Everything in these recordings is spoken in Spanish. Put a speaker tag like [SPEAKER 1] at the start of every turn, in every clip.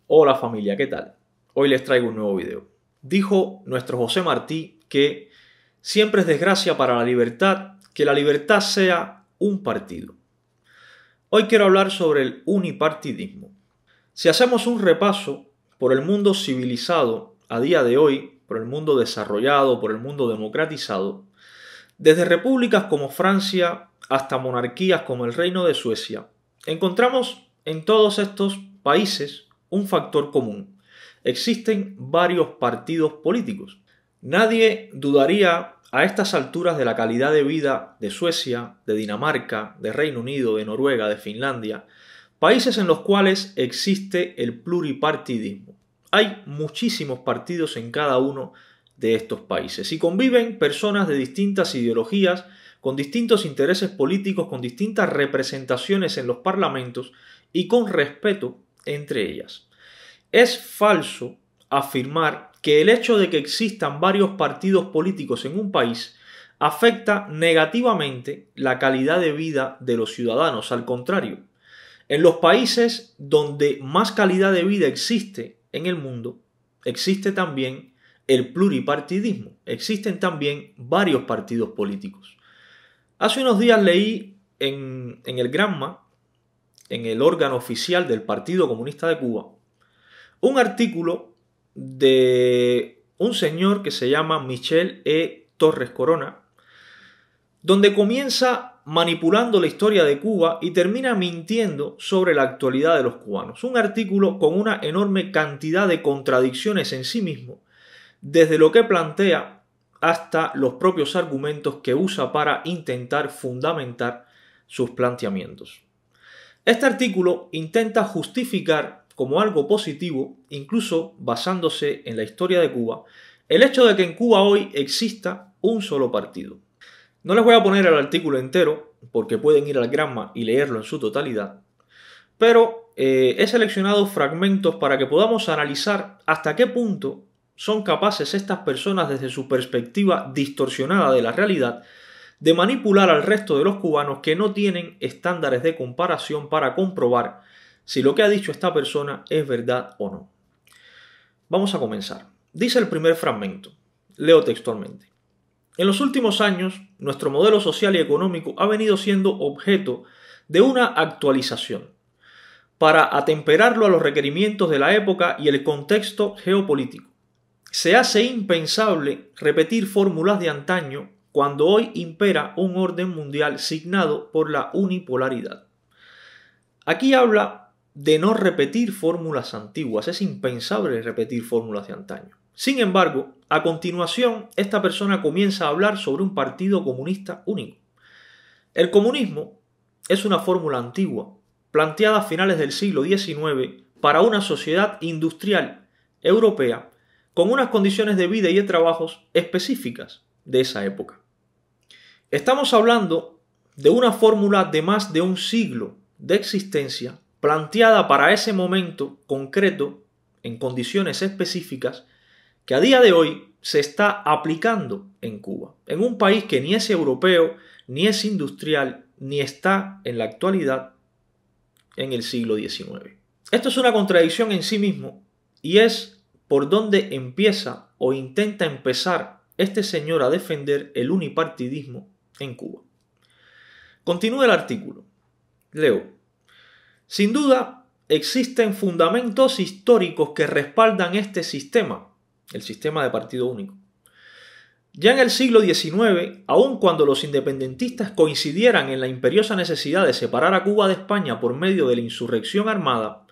[SPEAKER 1] Hola familia, ¿qué tal? Hoy les traigo un nuevo video. Dijo nuestro José Martí que siempre es desgracia para la libertad que la libertad sea un partido. Hoy quiero hablar sobre el unipartidismo. Si hacemos un repaso por el mundo civilizado a día de hoy, por el mundo desarrollado, por el mundo democratizado, desde repúblicas como Francia hasta monarquías como el Reino de Suecia, encontramos en todos estos países un factor común. Existen varios partidos políticos. Nadie dudaría a estas alturas de la calidad de vida de Suecia, de Dinamarca, de Reino Unido, de Noruega, de Finlandia, países en los cuales existe el pluripartidismo. Hay muchísimos partidos en cada uno de estos países y conviven personas de distintas ideologías, con distintos intereses políticos, con distintas representaciones en los parlamentos y con respeto entre ellas. Es falso afirmar que el hecho de que existan varios partidos políticos en un país afecta negativamente la calidad de vida de los ciudadanos. Al contrario, en los países donde más calidad de vida existe en el mundo, existe también el pluripartidismo. Existen también varios partidos políticos. Hace unos días leí en el Granma, en el órgano oficial del Partido Comunista de Cuba, un artículo de un señor que se llama Michel E. Torres Corona, donde comienza manipulando la historia de Cuba y termina mintiendo sobre la actualidad de los cubanos. Un artículo con una enorme cantidad de contradicciones en sí mismo, desde lo que plantea hasta los propios argumentos que usa para intentar fundamentar sus planteamientos. Este artículo intenta justificar como algo positivo, incluso basándose en la historia de Cuba, el hecho de que en Cuba hoy exista un solo partido. No les voy a poner el artículo entero, porque pueden ir al Granma y leerlo en su totalidad, pero he seleccionado fragmentos para que podamos analizar hasta qué punto son capaces estas personas, desde su perspectiva distorsionada de la realidad, de manipular al resto de los cubanos que no tienen estándares de comparación para comprobar si lo que ha dicho esta persona es verdad o no. Vamos a comenzar. Dice el primer fragmento. Leo textualmente. En los últimos años, nuestro modelo social y económico ha venido siendo objeto de una actualización para atemperarlo a los requerimientos de la época y el contexto geopolítico. Se hace impensable repetir fórmulas de antaño cuando hoy impera un orden mundial signado por la unipolaridad. Aquí habla de no repetir fórmulas antiguas, es impensable repetir fórmulas de antaño. Sin embargo, a continuación, esta persona comienza a hablar sobre un partido comunista único. El comunismo es una fórmula antigua, planteada a finales del siglo XIX para una sociedad industrial europea con unas condiciones de vida y de trabajos específicas de esa época. Estamos hablando de una fórmula de más de un siglo de existencia, planteada para ese momento concreto, en condiciones específicas, que a día de hoy se está aplicando en Cuba, en un país que ni es europeo, ni es industrial, ni está en la actualidad en el siglo XIX. Esto es una contradicción en sí mismo y es por donde empieza o intenta empezar este señor a defender el unipartidismo en Cuba. Continúa el artículo. Leo. Sin duda, existen fundamentos históricos que respaldan este sistema, el sistema de partido único. Ya en el siglo XIX, aun cuando los independentistas coincidieran en la imperiosa necesidad de separar a Cuba de España por medio de la insurrección armada,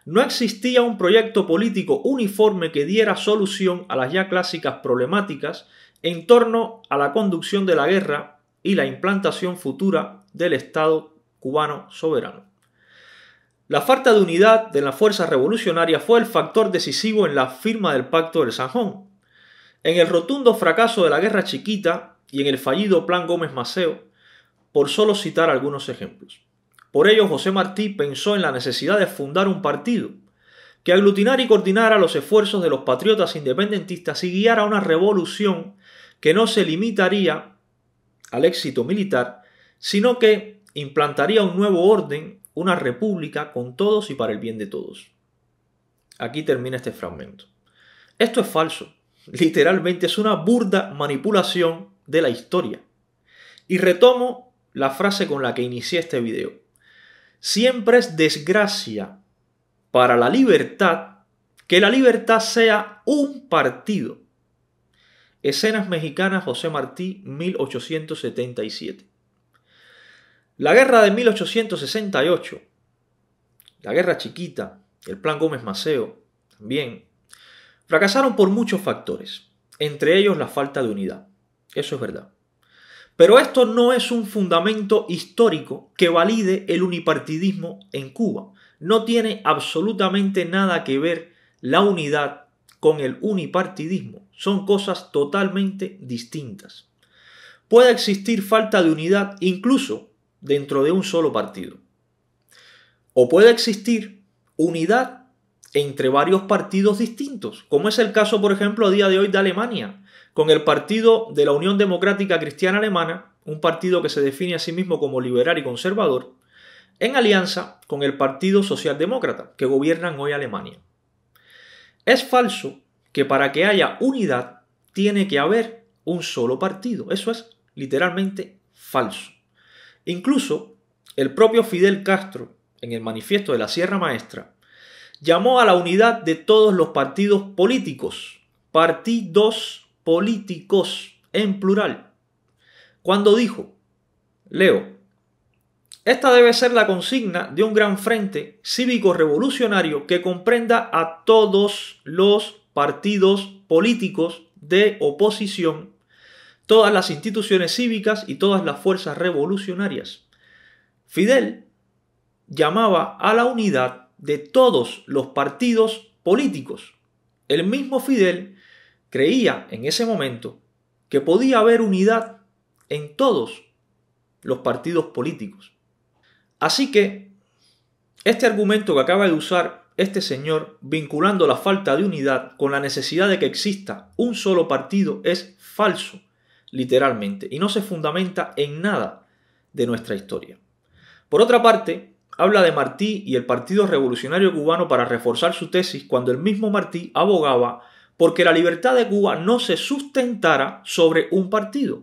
[SPEAKER 1] no existía un proyecto político uniforme que diera solución a las ya clásicas problemáticas en torno a la conducción de la guerra y la implantación futura del Estado cubano soberano. La falta de unidad de las fuerzas revolucionarias fue el factor decisivo en la firma del Pacto del Zanjón, en el rotundo fracaso de la Guerra Chiquita y en el fallido Plan Gómez-Maceo, por solo citar algunos ejemplos. Por ello, José Martí pensó en la necesidad de fundar un partido que aglutinara y coordinara los esfuerzos de los patriotas independentistas y guiara una revolución que no se limitaría al éxito militar, sino que implantaría un nuevo orden, una república con todos y para el bien de todos. Aquí termina este fragmento. Esto es falso. Literalmente es una burda manipulación de la historia. Y retomo la frase con la que inicié este video. Siempre es desgracia para la libertad que la libertad sea un partido. Escenas mexicanas, José Martí, 1877. La guerra de 1868, la guerra chiquita, el plan Gómez Maceo, también, fracasaron por muchos factores, entre ellos la falta de unidad. Eso es verdad. Pero esto no es un fundamento histórico que valide el unipartidismo en Cuba. No tiene absolutamente nada que ver la unidad con el unipartidismo. Son cosas totalmente distintas. Puede existir falta de unidad incluso dentro de un solo partido. O puede existir unidad entre varios partidos distintos, como es el caso, por ejemplo, a día de hoy de Alemania, con el partido de la Unión Democrática Cristiana Alemana, un partido que se define a sí mismo como liberal y conservador, en alianza con el Partido Socialdemócrata, que gobiernan hoy Alemania. Es falso que para que haya unidad tiene que haber un solo partido. Eso es literalmente falso. Incluso el propio Fidel Castro, en el manifiesto de la Sierra Maestra, llamó a la unidad de todos los partidos políticos, partidos políticos en plural, cuando dijo, leo, esta debe ser la consigna de un gran frente cívico-revolucionario que comprenda a todos los partidos políticos de oposición, todas las instituciones cívicas y todas las fuerzas revolucionarias. Fidel llamaba a la unidad de todos los partidos políticos. El mismo Fidel creía en ese momento que podía haber unidad en todos los partidos políticos. Así que este argumento que acaba de usar este señor vinculando la falta de unidad con la necesidad de que exista un solo partido es falso, literalmente, y no se fundamenta en nada de nuestra historia. Por otra parte, habla de Martí y el Partido Revolucionario Cubano para reforzar su tesis cuando el mismo Martí abogaba porque la libertad de Cuba no se sustentara sobre un partido.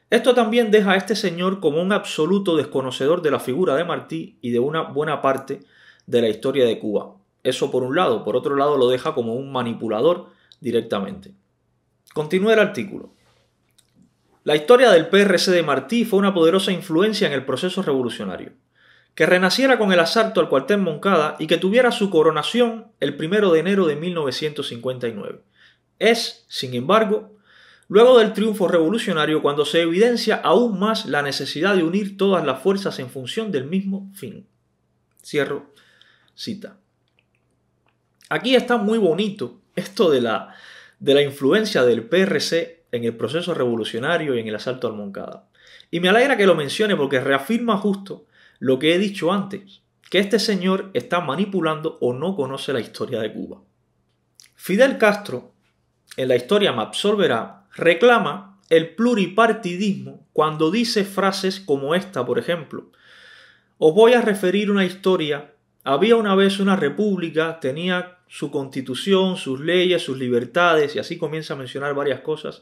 [SPEAKER 1] Esto también deja a este señor como un absoluto desconocedor de la figura de Martí y de una buena parte de la historia de Cuba. Eso por un lado. Por otro lado lo deja como un manipulador directamente. Continúa el artículo. La historia del PRC de Martí fue una poderosa influencia en el proceso revolucionario. Que renaciera con el asalto al cuartel Moncada y que tuviera su coronación el 1 de enero de 1959. Es, sin embargo, luego del triunfo revolucionario cuando se evidencia aún más la necesidad de unir todas las fuerzas en función del mismo fin. Cierro cita. Aquí está muy bonito esto de la influencia del PRC en el proceso revolucionario y en el asalto al Moncada. Y me alegra que lo mencione porque reafirma justo lo que he dicho antes, que este señor está manipulando o no conoce la historia de Cuba. Fidel Castro, en La historia me absolverá, reclama el pluripartidismo cuando dice frases como esta, por ejemplo. Os voy a referir una historia. Había una vez una república, tenía su constitución, sus leyes, sus libertades, y así comienza a mencionar varias cosas.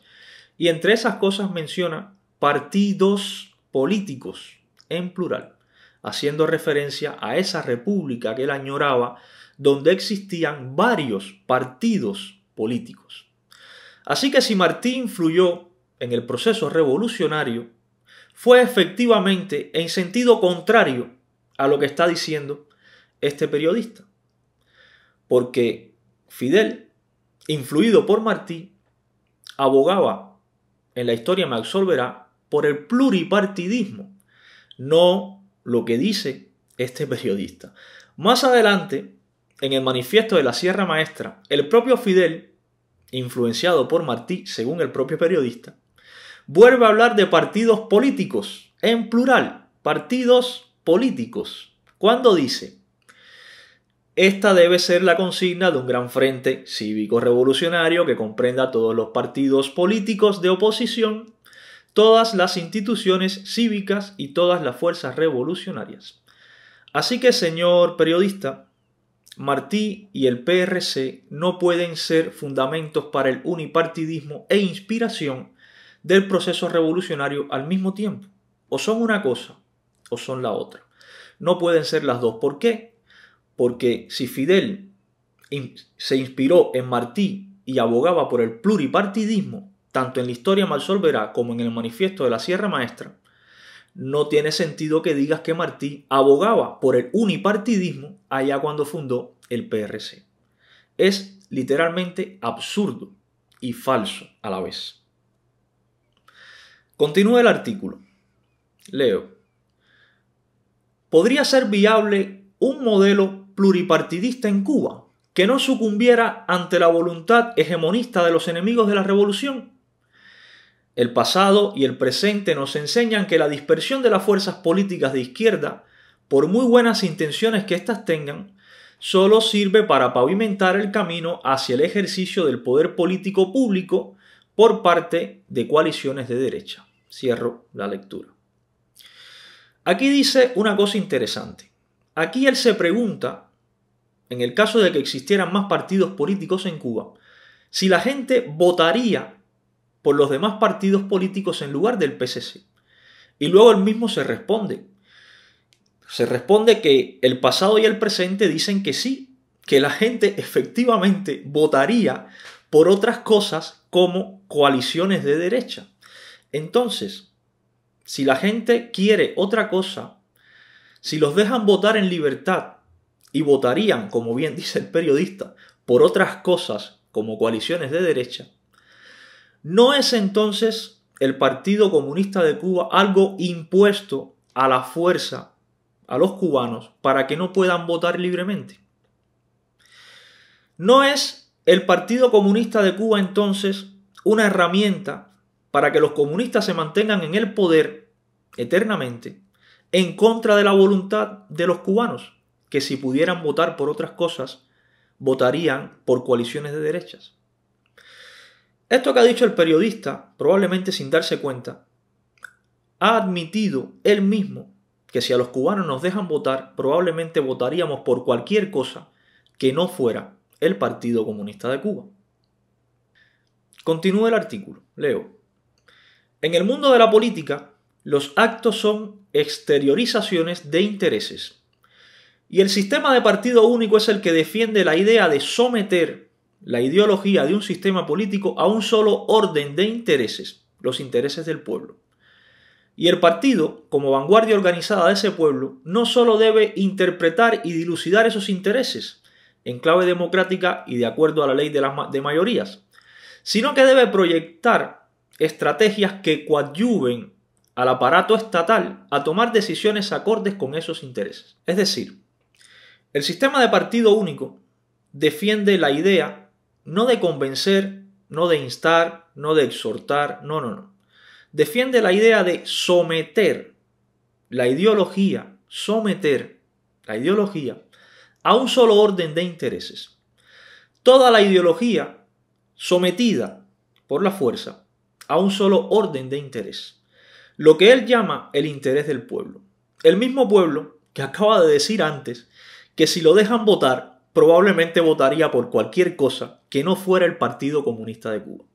[SPEAKER 1] Y entre esas cosas menciona partidos políticos, en plural, haciendo referencia a esa república que él añoraba, donde existían varios partidos políticos. Así que si Martí influyó en el proceso revolucionario, fue efectivamente en sentido contrario a lo que está diciendo este periodista. Porque Fidel, influido por Martí, abogaba, en La historia me absolverá, por el pluripartidismo, no lo que dice este periodista. Más adelante, en el manifiesto de la Sierra Maestra, el propio Fidel, influenciado por Martí, según el propio periodista, vuelve a hablar de partidos políticos, en plural, partidos políticos, cuando dice: esta debe ser la consigna de un gran frente cívico-revolucionario que comprenda a todos los partidos políticos de oposición, todas las instituciones cívicas y todas las fuerzas revolucionarias. Así que, señor periodista, Martí y el PRC no pueden ser fundamentos para el unipartidismo e inspiración del proceso revolucionario al mismo tiempo. O son una cosa o son la otra. No pueden ser las dos. ¿Por qué? Porque si Fidel se inspiró en Martí y abogaba por el pluripartidismo, tanto en la historia Marsol Verá como en el manifiesto de la Sierra Maestra, no tiene sentido que digas que Martí abogaba por el unipartidismo allá cuando fundó el PRC. Es literalmente absurdo y falso a la vez. Continúa el artículo. Leo. ¿Podría ser viable un modelo pluripartidista en Cuba que no sucumbiera ante la voluntad hegemonista de los enemigos de la revolución? El pasado y el presente nos enseñan que la dispersión de las fuerzas políticas de izquierda, por muy buenas intenciones que éstas tengan, solo sirve para pavimentar el camino hacia el ejercicio del poder político público por parte de coaliciones de derecha. Cierro la lectura. Aquí dice una cosa interesante. Aquí él se pregunta, en el caso de que existieran más partidos políticos en Cuba, si la gente votaría por los demás partidos políticos en lugar del PSC. Y luego él mismo se responde. Se responde que el pasado y el presente dicen que sí, que la gente efectivamente votaría por otras cosas como coaliciones de derecha. Entonces, si la gente quiere otra cosa, si los dejan votar en libertad y votarían, como bien dice el periodista, por otras cosas como coaliciones de derecha, ¿no es entonces el Partido Comunista de Cuba algo impuesto a la fuerza a los cubanos para que no puedan votar libremente? ¿No es el Partido Comunista de Cuba entonces una herramienta para que los comunistas se mantengan en el poder eternamente en contra de la voluntad de los cubanos, que si pudieran votar por otras cosas, votarían por coaliciones de derechas? Esto que ha dicho el periodista, probablemente sin darse cuenta, ha admitido él mismo que si a los cubanos nos dejan votar, probablemente votaríamos por cualquier cosa que no fuera el Partido Comunista de Cuba. Continúa el artículo. Leo. En el mundo de la política, los actos son exteriorizaciones de intereses. Y el sistema de partido único es el que defiende la idea de someter la ideología de un sistema político a un solo orden de intereses, los intereses del pueblo. Y el partido, como vanguardia organizada de ese pueblo, no solo debe interpretar y dilucidar esos intereses en clave democrática y de acuerdo a la ley de mayorías, sino que debe proyectar estrategias que coadyuven al aparato estatal a tomar decisiones acordes con esos intereses. Es decir, el sistema de partido único defiende la idea no de convencer, no de instar, no de exhortar, no. Defiende la idea de someter la ideología a un solo orden de intereses. Toda la ideología sometida por la fuerza a un solo orden de interés. Lo que él llama el interés del pueblo. El mismo pueblo que acaba de decir antes que si lo dejan votar, probablemente votaría por cualquier cosa que no fuera el Partido Comunista de Cuba.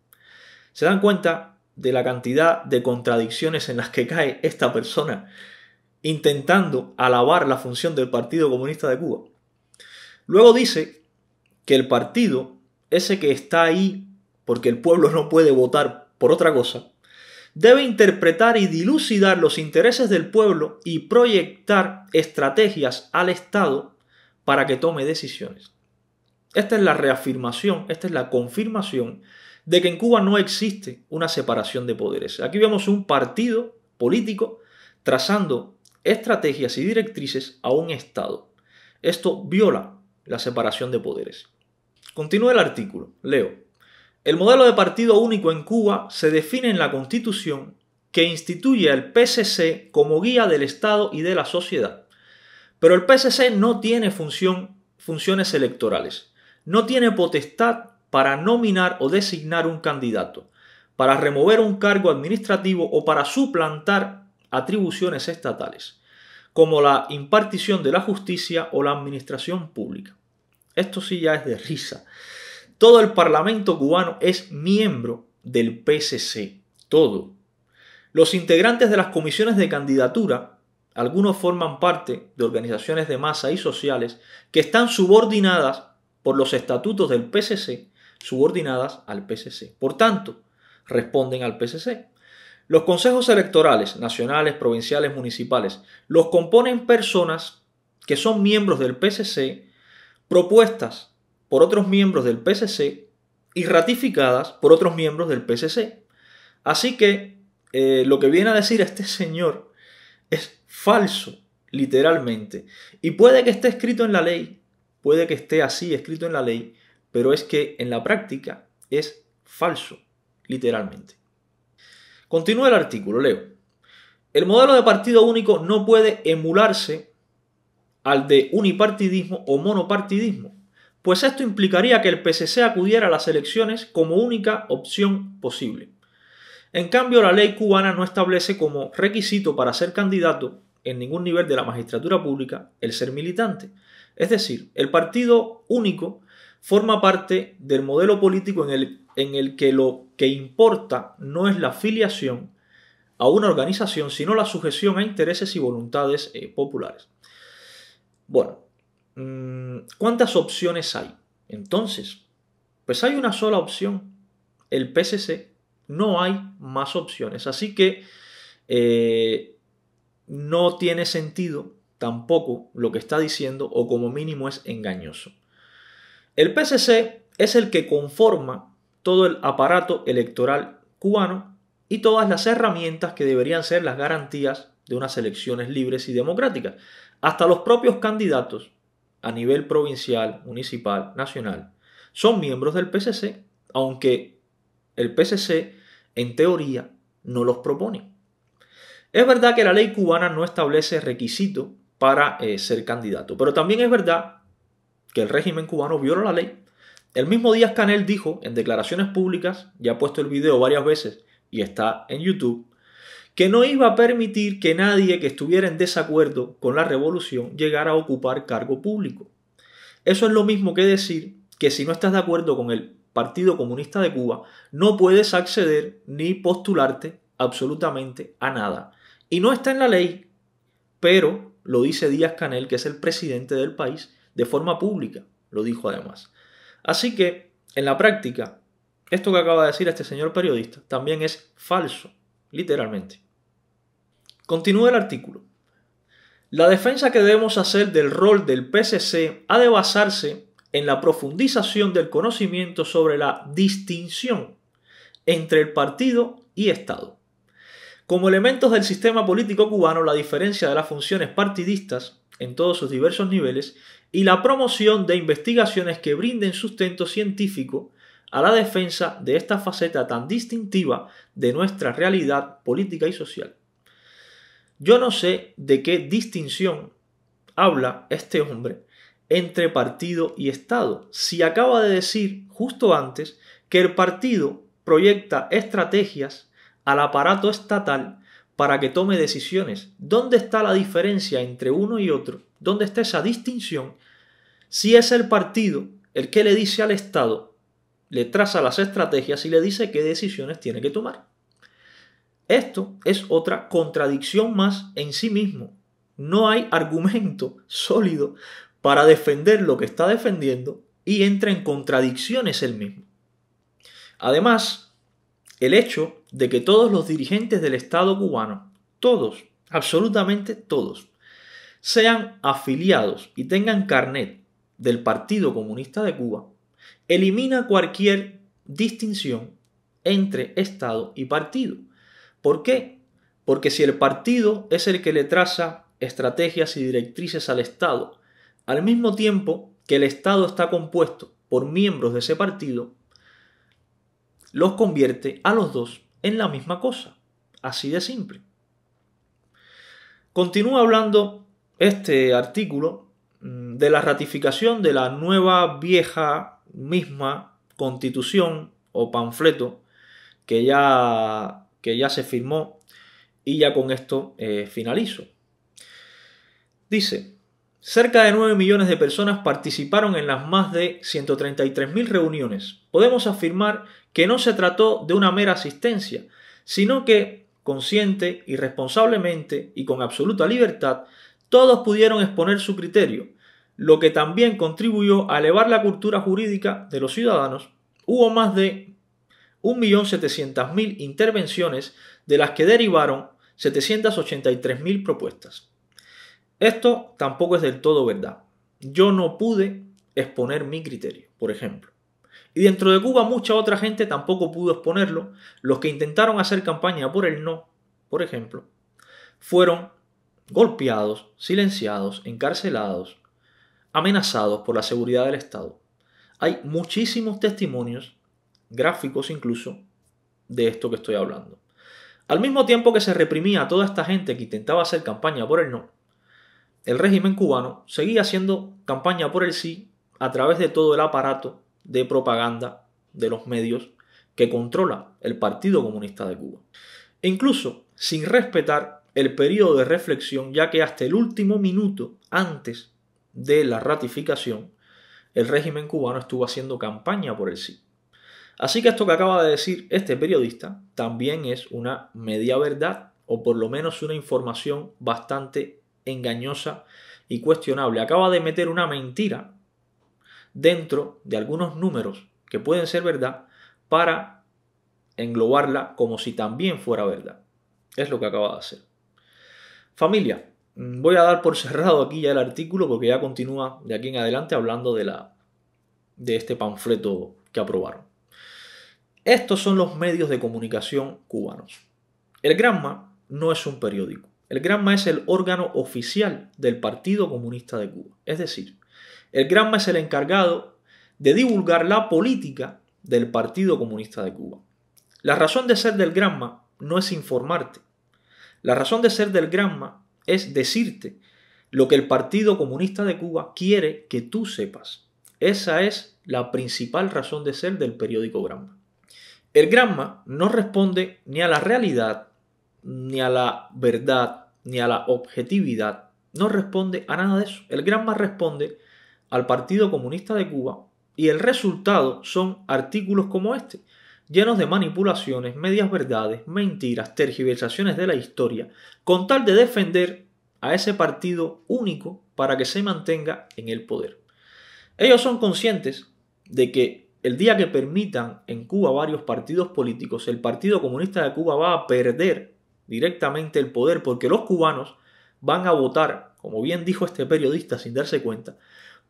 [SPEAKER 1] ¿Se dan cuenta de la cantidad de contradicciones en las que cae esta persona intentando alabar la función del Partido Comunista de Cuba? Luego dice que el partido, ese que está ahí porque el pueblo no puede votar por otra cosa, debe interpretar y dilucidar los intereses del pueblo y proyectar estrategias al Estado para que tome decisiones. Esta es la reafirmación, esta es la confirmación de que en Cuba no existe una separación de poderes. Aquí vemos un partido político trazando estrategias y directrices a un Estado. Esto viola la separación de poderes. Continúa el artículo. Leo. El modelo de partido único en Cuba se define en la Constitución que instituye al PSC como guía del Estado y de la sociedad. Pero el PSC no tiene funciones electorales. No tiene potestad para nominar o designar un candidato, para remover un cargo administrativo o para suplantar atribuciones estatales, como la impartición de la justicia o la administración pública. Esto sí ya es de risa. Todo el Parlamento cubano es miembro del PSC. Todo. Los integrantes de las comisiones de candidatura, algunos forman parte de organizaciones de masa y sociales que están subordinadas por los estatutos del PSC, subordinadas al PSC. Por tanto, responden al PSC. Los consejos electorales, nacionales, provinciales, municipales, los componen personas que son miembros del PSC, propuestas por otros miembros del PSC y ratificadas por otros miembros del PSC. Así que lo que viene a decir este señor es falso, literalmente. Y puede que esté escrito en la ley, puede que esté así escrito en la ley, pero es que en la práctica es falso, literalmente. Continúa el artículo, leo. El modelo de partido único no puede emularse al de unipartidismo o monopartidismo, pues esto implicaría que el PSC acudiera a las elecciones como única opción posible. En cambio, la ley cubana no establece como requisito para ser candidato en ningún nivel de la magistratura pública el ser militante. Es decir, el partido único forma parte del modelo político en el que lo que importa no es la afiliación a una organización, sino la sujeción a intereses y voluntades populares. Bueno, ¿cuántas opciones hay? Entonces, pues hay una sola opción, el PSC. No hay más opciones, así que no tiene sentido tampoco lo que está diciendo, o como mínimo es engañoso. El PSC es el que conforma todo el aparato electoral cubano y todas las herramientas que deberían ser las garantías de unas elecciones libres y democráticas. Hasta los propios candidatos a nivel provincial, municipal, nacional, son miembros del PSC, aunque el PSC, en teoría, no los propone. Es verdad que la ley cubana no establece requisito para ser candidato, pero también es verdad que el régimen cubano viola la ley. El mismo Díaz-Canel dijo en declaraciones públicas, ya he puesto el video varias veces y está en YouTube, que no iba a permitir que nadie que estuviera en desacuerdo con la revolución llegara a ocupar cargo público. Eso es lo mismo que decir que si no estás de acuerdo con el Partido Comunista de Cuba, no puedes acceder ni postularte absolutamente a nada. Y no está en la ley, pero lo dice Díaz-Canel, que es el presidente del país, de forma pública. Lo dijo además. Así que, en la práctica, esto que acaba de decir este señor periodista también es falso, literalmente. Continúa el artículo. La defensa que debemos hacer del rol del PSC ha de basarse en la profundización del conocimiento sobre la distinción entre el partido y Estado. Como elementos del sistema político cubano, la diferencia de las funciones partidistas en todos sus diversos niveles y la promoción de investigaciones que brinden sustento científico a la defensa de esta faceta tan distintiva de nuestra realidad política y social. Yo no sé de qué distinción habla este hombre entre partido y Estado, si acaba de decir justo antes que el partido proyecta estrategias al aparato estatal para que tome decisiones. ¿Dónde está la diferencia entre uno y otro? ¿Dónde está esa distinción? Si es el partido el que le dice al Estado, le traza las estrategias y le dice qué decisiones tiene que tomar. Esto es otra contradicción más en sí mismo. No hay argumento sólido para defender lo que está defendiendo y entra en contradicciones él mismo. Además, el hecho de que todos los dirigentes del Estado cubano, todos, absolutamente todos, sean afiliados y tengan carnet del Partido Comunista de Cuba, elimina cualquier distinción entre Estado y partido. ¿Por qué? Porque si el partido es el que le traza estrategias y directrices al Estado, al mismo tiempo que el Estado está compuesto por miembros de ese partido, los convierte a los dos en la misma cosa. Así de simple. Continúa hablando este artículo de la ratificación de la nueva, vieja, misma constitución o panfleto que ya se firmó, y ya con esto finalizo. Dice, Cerca de 9 millones de personas participaron en las más de 133.000 reuniones. Podemos afirmar que no se trató de una mera asistencia, sino que, consciente y responsablemente y con absoluta libertad, todos pudieron exponer su criterio, lo que también contribuyó a elevar la cultura jurídica de los ciudadanos. Hubo más de 1.700.000 intervenciones, de las que derivaron 783.000 propuestas. Esto tampoco es del todo verdad. Yo no pude exponer mi criterio, por ejemplo. Y dentro de Cuba mucha otra gente tampoco pudo exponerlo. Los que intentaron hacer campaña por el no, por ejemplo, fueron golpeados, silenciados, encarcelados, amenazados por la seguridad del Estado. Hay muchísimos testimonios, gráficos incluso, de esto que estoy hablando. Al mismo tiempo que se reprimía a toda esta gente que intentaba hacer campaña por el no, el régimen cubano seguía haciendo campaña por el sí a través de todo el aparato de propaganda de los medios que controla el Partido Comunista de Cuba. E incluso sin respetar el periodo de reflexión, ya que hasta el último minuto antes de la ratificación, el régimen cubano estuvo haciendo campaña por el sí. Así que esto que acaba de decir este periodista también es una media verdad, o por lo menos una información bastante engañosa y cuestionable. Acaba de meter una mentira dentro de algunos números que pueden ser verdad para englobarla como si también fuera verdad. Es lo que acaba de hacer. Familia, voy a dar por cerrado aquí ya el artículo porque ya continúa de aquí en adelante hablando de este panfleto que aprobaron. Estos son los medios de comunicación cubanos. El Granma no es un periódico. El Granma es el órgano oficial del Partido Comunista de Cuba. Es decir, el Granma es el encargado de divulgar la política del Partido Comunista de Cuba. La razón de ser del Granma no es informarte. La razón de ser del Granma es decirte lo que el Partido Comunista de Cuba quiere que tú sepas. Esa es la principal razón de ser del periódico Granma. El Granma no responde ni a la realidad, ni a la verdad, ni a la objetividad. No responde a nada de eso. El Granma responde al Partido Comunista de Cuba y el resultado son artículos como este, llenos de manipulaciones, medias verdades, mentiras, tergiversaciones de la historia, con tal de defender a ese partido único para que se mantenga en el poder. Ellos son conscientes de que el día que permitan en Cuba varios partidos políticos, el Partido Comunista de Cuba va a perder directamente el poder porque los cubanos van a votar, como bien dijo este periodista sin darse cuenta,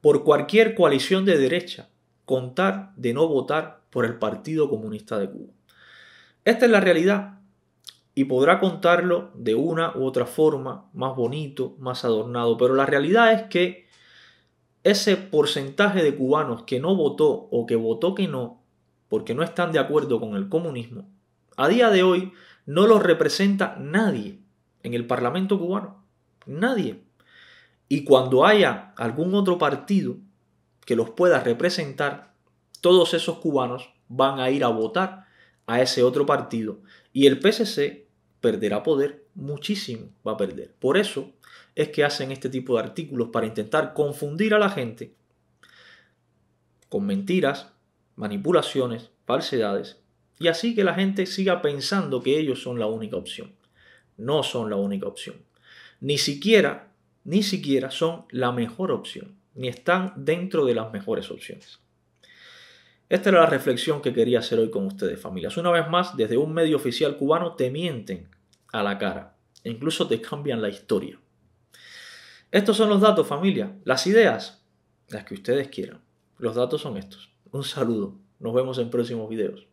[SPEAKER 1] por cualquier coalición de derecha, con tal de no votar por el Partido Comunista de Cuba. Esta es la realidad y podrá contarlo de una u otra forma, más bonito, más adornado, pero la realidad es que ese porcentaje de cubanos que no votó o que votó que no, porque no están de acuerdo con el comunismo, a día de hoy no los representa nadie en el Parlamento cubano. Nadie. Y cuando haya algún otro partido que los pueda representar, todos esos cubanos van a ir a votar a ese otro partido y el PSC perderá poder, muchísimo va a perder. Por eso es que hacen este tipo de artículos para intentar confundir a la gente con mentiras, manipulaciones, falsedades y así que la gente siga pensando que ellos son la única opción. No son la única opción. Ni siquiera son la mejor opción, ni están dentro de las mejores opciones. Esta era la reflexión que quería hacer hoy con ustedes, familias. Una vez más, desde un medio oficial cubano te mienten a la cara e incluso te cambian la historia. Estos son los datos, familia. Las ideas, las que ustedes quieran. Los datos son estos. Un saludo. Nos vemos en próximos videos.